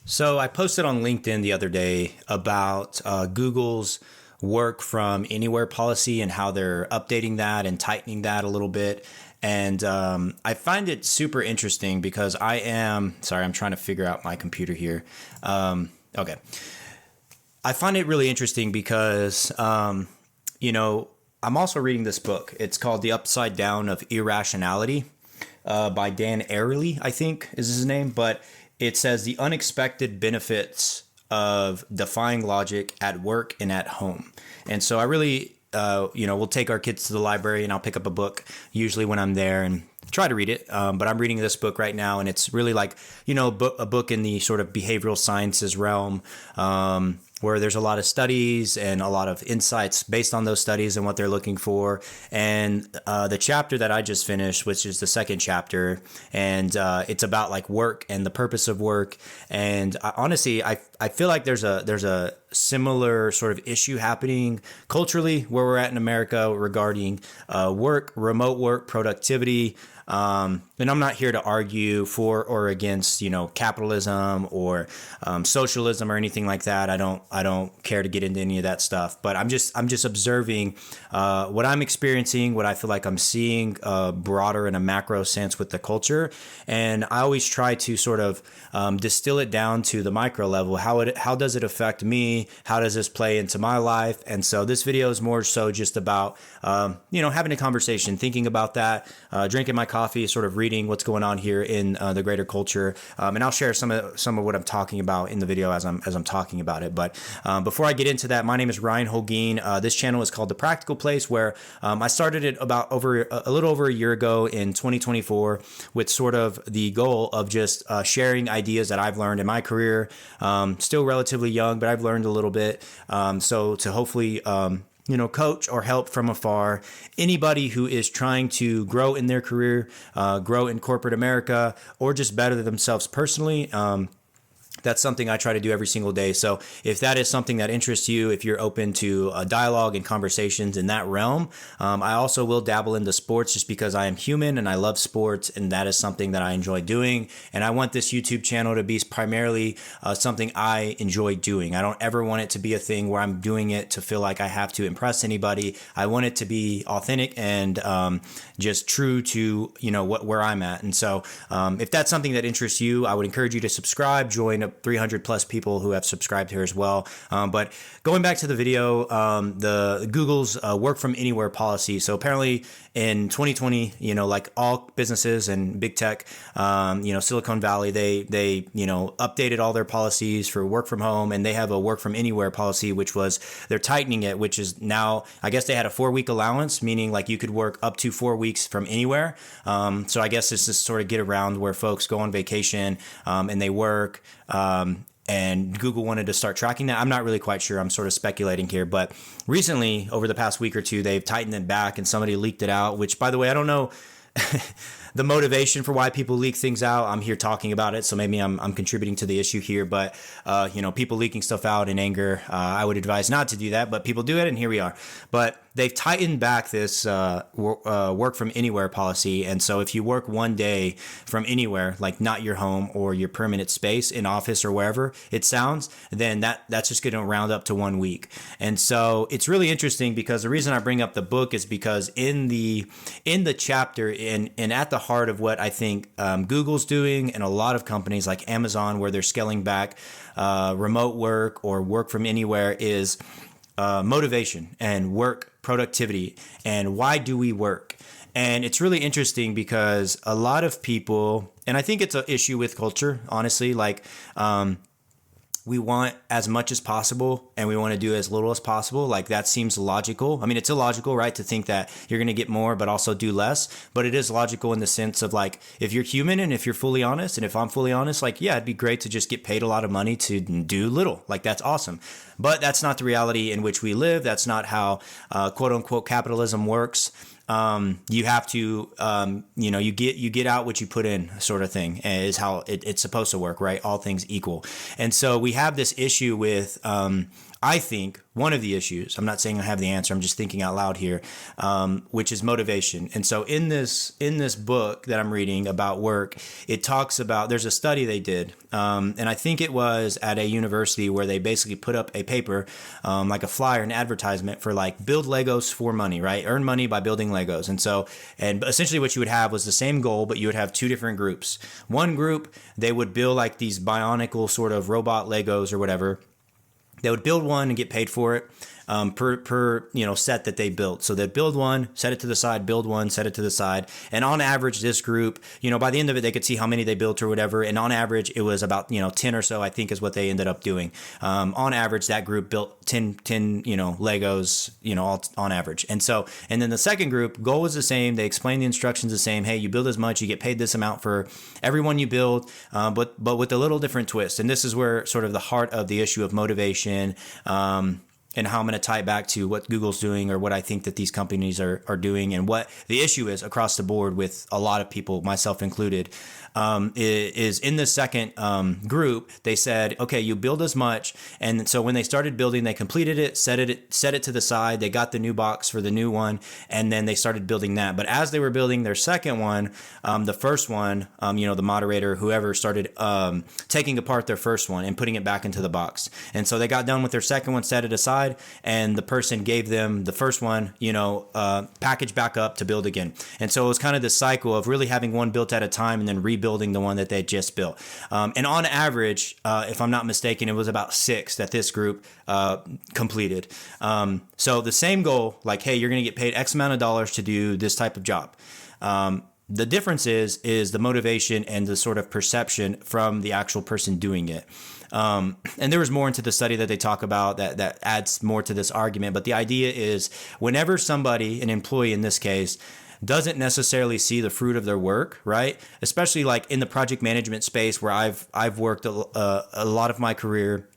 So I posted on LinkedIn the other day about Google's work from anywhere policy and how they're updating that and tightening that a little bit. And I find it super interesting because sorry, I'm trying to figure out my computer here. Okay. I find it really interesting because, I'm also reading this book. It's called The Upside Down of Irrationality by Dan Ariely, I think is his name. But it says the unexpected benefits of defying logic at work and at home. And so I really, we'll take our kids to the library and I'll pick up a book usually when I'm there and try to read it. But I'm reading this book right now and it's really like, a book in the sort of behavioral sciences realm, where there's a lot of studies and a lot of insights based on those studies and what they're looking for. And the chapter that I just finished, which is the second chapter, and it's about like work and the purpose of work. And honestly, I feel like there's a similar sort of issue happening culturally where we're at in America regarding work, remote work, productivity. And I'm not here to argue for or against, capitalism or socialism or anything like that. I don't care to get into any of that stuff. But I'm just observing what I'm experiencing, what I feel like I'm seeing broader in a macro sense with the culture. And I always try to sort of distill it down to the micro level. How does it affect me? How does this play into my life? And so this video is more so just about having a conversation, thinking about that, drinking my coffee, sort of reading what's going on here in the greater culture. And I'll share some of what I'm talking about in the video as I'm talking about it. But before I get into that, my name is Ryan Holguin. This channel is called The Practical Place, where I started it about a little over a year ago in 2024 with sort of the goal of just sharing ideas that I've learned in my career. Still relatively young, but I've learned a little bit. So to hopefully coach or help from afar anybody who is trying to grow in their career, grow in corporate America, or just better themselves personally. That's something I try to do every single day. So if that is something that interests you, if you're open to dialogue and conversations in that realm, I also will dabble into sports just because I am human and I love sports, and that is something that I enjoy doing. And I want this YouTube channel to be primarily something I enjoy doing. I don't ever want it to be a thing where I'm doing it to feel like I have to impress anybody. I want it to be authentic and just true to where I'm at. And so if that's something that interests you, I would encourage you to subscribe, join 300 plus people who have subscribed here as well. But going back to the video, the Google's work from anywhere policy. So apparently in 2020, like all businesses and big tech, Silicon Valley, they updated all their policies for work from home, and they have a work from anywhere policy, which was they're tightening it, which is now, I guess they had a 4-week allowance, meaning like you could work up to 4 weeks from anywhere. So I guess it's just sort of get around where folks go on vacation and they work. And Google wanted to start tracking that. I'm not really quite sure. I'm sort of speculating here. But recently, over the past week or two, they've tightened it back and somebody leaked it out, which, by the way, I don't know the motivation for why people leak things out. I'm here talking about it, so maybe I'm contributing to the issue here. But, people leaking stuff out in anger, I would advise not to do that. But people do it, and here we are. But they've tightened back this work from anywhere policy. And so if you work one day from anywhere, like not your home or your permanent space in office or wherever it sounds, then that's just going to round up to 1 week. And so it's really interesting because the reason I bring up the book is because in the chapter and at the heart of what I think Google's doing and a lot of companies like Amazon, where they're scaling back remote work or work from anywhere, is motivation and work productivity and why do we work? And it's really interesting because a lot of people, and I think it's an issue with culture, honestly, like we want as much as possible and we want to do as little as possible. Like that seems logical. I mean, it's illogical, right? To think that you're going to get more, but also do less. But it is logical in the sense of like, if you're human and if you're fully honest, and if I'm fully honest, like, yeah, it'd be great to just get paid a lot of money to do little. Like that's awesome. But that's not the reality in which we live. That's not how quote unquote capitalism works. you have to, you get out what you put in, sort of thing, is how it's supposed to work, right? All things equal. And so we have this issue with, I think one of the issues, I'm not saying I have the answer, I'm just thinking out loud here, which is motivation. And so in this book that I'm reading about work, it talks about, there's a study they did, and I think it was at a university where they basically put up a paper, like a flyer, an advertisement for like build Legos for money, right? Earn money by building Legos. And essentially what you would have was the same goal, but you would have two different groups. One group, they would build like these bionicle sort of robot Legos or whatever. They would build one and get paid for it, per set that they built. So they'd build one, set it to the side, build one, set it to the side. And on average, this group, by the end of it, they could see how many they built or whatever. And on average, it was about, 10 or so, I think, is what they ended up doing. On average, that group built 10 Legos, all on average. And then the second group, goal was the same. They explained the instructions the same. Hey, you build as much, you get paid this amount for every one you build, but with a little different twist. And this is where sort of the heart of the issue of motivation, and how I'm going to tie it back to what Google's doing, or what I think that these companies are doing, and what the issue is across the board with a lot of people, myself included, is in the second group. They said, okay, you build as much. And so when they started building, they completed it, set it to the side. They got the new box for the new one, and then they started building that. But as they were building their second one, the first one, the moderator, whoever, started taking apart their first one and putting it back into the box. And so they got done with their second one, set it aside, and the person gave them the first one, packaged back up to build again. And so it was kind of this cycle of really having one built at a time and then rebuilding the one that they just built. And on average, if I'm not mistaken, it was about 6 that this group completed. So the same goal, like, hey, you're going to get paid X amount of dollars to do this type of job. The difference is the motivation and the sort of perception from the actual person doing it. And there was more into the study that they talk about that adds more to this argument. But the idea is, whenever somebody, an employee in this case, doesn't necessarily see the fruit of their work, right? Especially like in the project management space, where I've worked a lot of my career.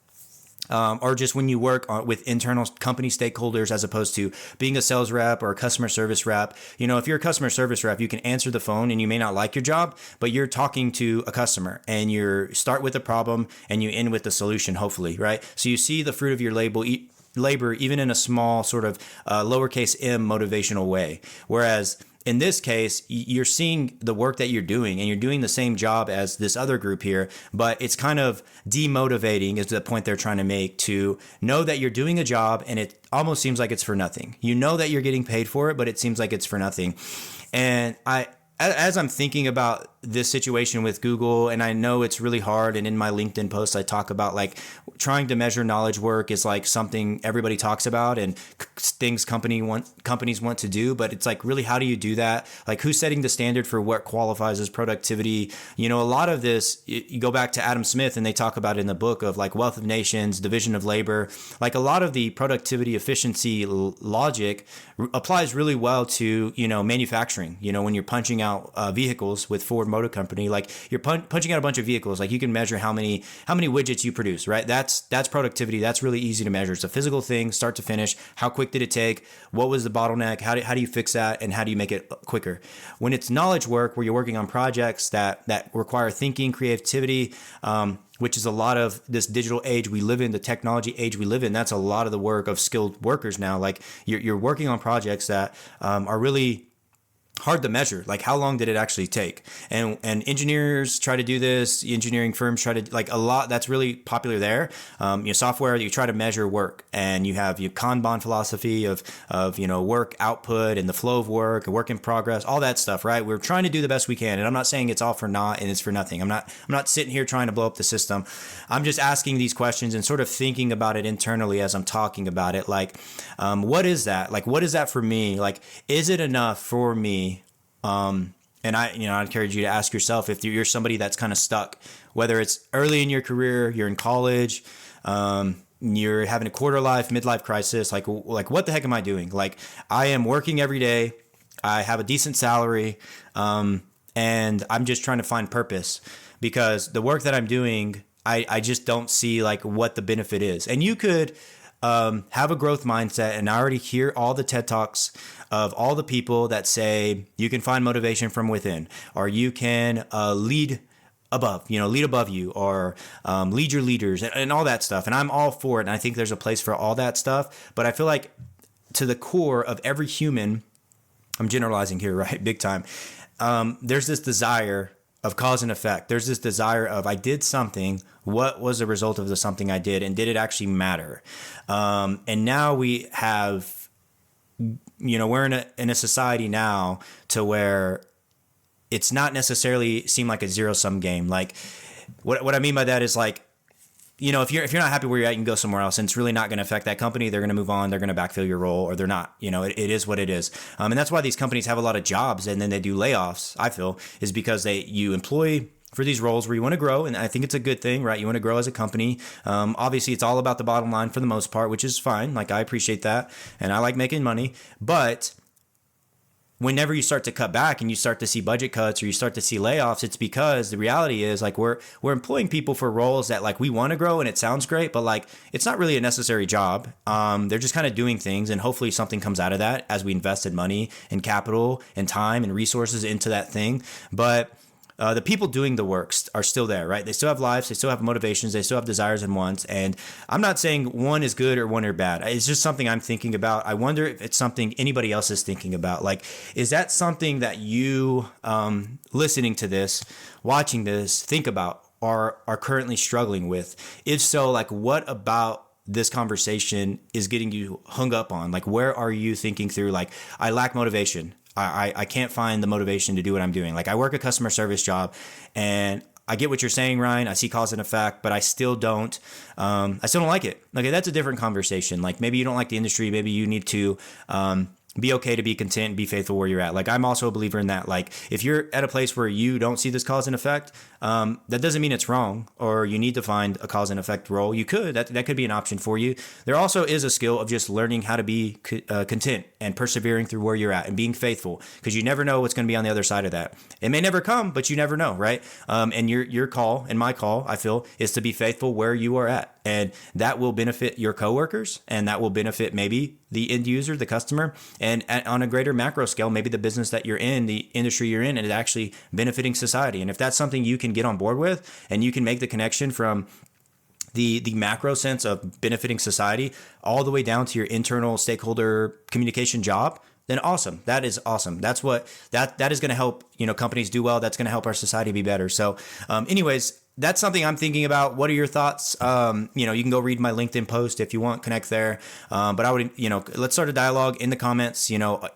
Or just when you work with internal company stakeholders, as opposed to being a sales rep or a customer service rep. If you're a customer service rep, you can answer the phone and you may not like your job, but you're talking to a customer, and you start with a problem and you end with the solution, hopefully, right? So you see the fruit of your labor, even in a small sort of lowercase m motivational way. Whereas in this case, you're seeing the work that you're doing, and you're doing the same job as this other group here, but it's kind of demotivating, is the point they're trying to make, to know that you're doing a job and it almost seems like it's for nothing. You know that you're getting paid for it, but it seems like it's for nothing. And as I'm thinking about this situation with Google, and I know it's really hard, and in my LinkedIn post I talk about like trying to measure knowledge work is like something everybody talks about and things companies want to do, but it's like, really, how do you do that? Like, who's setting the standard for what qualifies as productivity? A lot of this, you go back to Adam Smith, and they talk about it in the book of like Wealth of Nations, division of labor. Like, a lot of the productivity efficiency logic applies really well to manufacturing. When you're punching out vehicles with Ford Motor Company, like, you're punching out a bunch of vehicles, like, you can measure how many widgets you produce, right? That's productivity. That's really easy to measure. It's a physical thing, start to finish. How quick did it take? What was the bottleneck? How do you fix that? And how do you make it quicker? When it's knowledge work, where you're working on projects that require thinking, creativity, which is a lot of this digital age we live in, the technology age we live in, that's a lot of the work of skilled workers now. Like, you're working on projects that are really hard to measure. Like, how long did it actually take? And engineers try to do this. Engineering firms try to, like, a lot. That's really popular there. Software, you try to measure work, and you have your Kanban philosophy of work output and the flow of work in progress, all that stuff, right? We're trying to do the best we can, and I'm not saying it's all for naught and it's for nothing. I'm not sitting here trying to blow up the system. I'm just asking these questions and sort of thinking about it internally as I'm talking about it. Like, what is that? Like, what is that for me? Like, is it enough for me? And I'd encourage you to ask yourself, if you're somebody that's kind of stuck, whether it's early in your career, you're in college, you're having a quarter life, midlife crisis, like what the heck am I doing? Like, I am working every day. I have a decent salary, and I'm just trying to find purpose, because the work that I'm doing, I just don't see like what the benefit is. And you could have a growth mindset. And I already hear all the TED Talks of all the people that say you can find motivation from within, or you can lead above, lead above you, or lead your leaders, and all that stuff. And I'm all for it. And I think there's a place for all that stuff. But I feel like to the core of every human, I'm generalizing here, right? Big time. There's this desire of cause and effect. There's this desire of, I did something. What was the result of the something I did? And did it actually matter? And now we have, we're in a society now to where it's not necessarily seem like a zero sum game. Like what I mean by that is like, if you're not happy where you're at, you can go somewhere else, and it's really not going to affect that company. They're going to move on. They're going to backfill your role, or they're not. It is what it is. And that's why these companies have a lot of jobs, and then they do layoffs. I feel is because you employ for these roles where you want to grow, and I think it's a good thing, right? You want to grow as a company. Obviously, it's all about the bottom line for the most part, which is fine. Like, I appreciate that, and I like making money, but whenever you start to cut back and you start to see budget cuts or you start to see layoffs, it's because the reality is like we're employing people for roles that like we want to grow and it sounds great, but like it's not really a necessary job. They're just kind of doing things, and hopefully something comes out of that as we invested money and capital and time and resources into that thing. But the people doing the work are still there, right? They still have lives, they still have motivations, they still have desires and wants. And I'm not saying one is good or one are bad. It's just something I'm thinking about. I wonder if it's something anybody else is thinking about. Like, is that something that you, listening to this, watching this, think about, are currently struggling with? If so, like, what about this conversation is getting you hung up on? Like, where are you thinking through, like, I lack motivation. I can't find the motivation to do what I'm doing. Like, I work a customer service job, and I get what you're saying, Ryan. I see cause and effect, but I still don't like it. Okay, that's a different conversation. Like, maybe you don't like the industry. Maybe you need to be okay to be content, be faithful where you're at. Like, I'm also a believer in that. Like, if you're at a place where you don't see this cause and effect, that doesn't mean it's wrong or you need to find a cause and effect role. You could, that could be an option for you. There also is a skill of just learning how to be content and persevering through where you're at and being faithful, because you never know what's going to be on the other side of that. It may never come, but you never know, right? And your call and my call, I feel, is to be faithful where you are at. And that will benefit your coworkers, and that will benefit maybe the end user, the customer, and on a greater macro scale, maybe the business that you're in, the industry you're in, and it's actually benefiting society. And if that's something you can get on board with, and you can make the connection from the macro sense of benefiting society all the way down to your internal stakeholder communication job, then awesome. That is awesome. That's what that is going to help, companies do well. That's going to help our society be better. So anyways, that's something I'm thinking about. What are your thoughts? You can go read my LinkedIn post if you want, connect there. But I would, let's start a dialogue in the comments.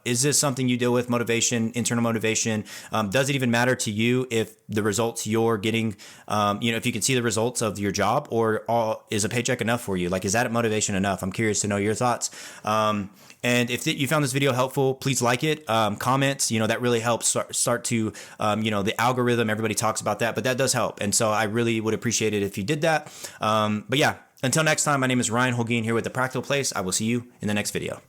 Is this something you deal with? Motivation, internal motivation. Does it even matter to you if the results you're getting, if you can see the results of your job, or is a paycheck enough for you? Like, is that motivation enough? I'm curious to know your thoughts. And if you found this video helpful, please like it, comments, that really helps start to, the algorithm, everybody talks about that, but that does help. And so I really would appreciate it if you did that. But yeah, until next time, my name is Ryan Holguin here with The Practical Place. I will see you in the next video.